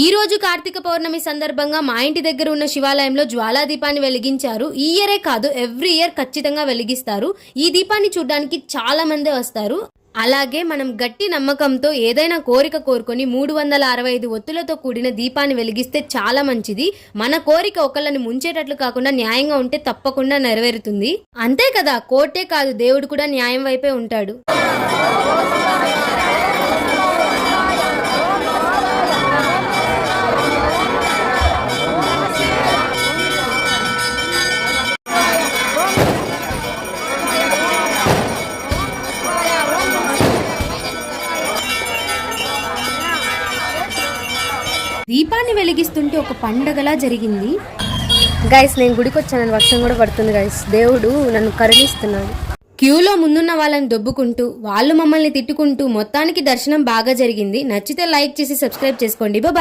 ఈ రోజు కార్తీక పౌర్ణమి సందర్భంగా మా ఇంటి దగ్గర ఉన్న శివాలయంలో జ్వాలా దీపాన్ని వెలిగించారు. ఈ ఇయరే కాదు, ఎవ్రీ ఇయర్ ఖచ్చితంగా వెలిగిస్తారు. ఈ దీపాన్ని చూడడానికి చాలా మంది వస్తారు. అలాగే మనం గట్టి నమ్మకంతో ఏదైనా కోరిక కోరుకొని 365 ఒత్తులతో కూడిన దీపాన్ని వెలిగిస్తే చాలా మంచిది. మన కోరిక ఒకళ్ళని ముంచేటట్లు కాకుండా న్యాయంగా ఉంటే తప్పకుండా నెరవేరుతుంది. అంతే కదా, కోర్టే కాదు దేవుడు కూడా న్యాయం వైపే ఉంటాడు. దీపాన్ని వెలిగిస్తుంటే ఒక పండగలా జరిగింది. గైస్, నేను గుడికి వచ్చాను, వర్షం కూడా పడుతుంది గైస్. దేవుడు నన్ను కరుణిస్తున్నాడు. క్యూలో ముందున్న వాళ్ళని దొబ్బుకుంటూ వాళ్ళు మమ్మల్ని తిట్టుకుంటూ మొత్తానికి దర్శనం బాగా జరిగింది. నచ్చితే లైక్ చేసి సబ్స్క్రైబ్ చేసుకోండి. బాయ్.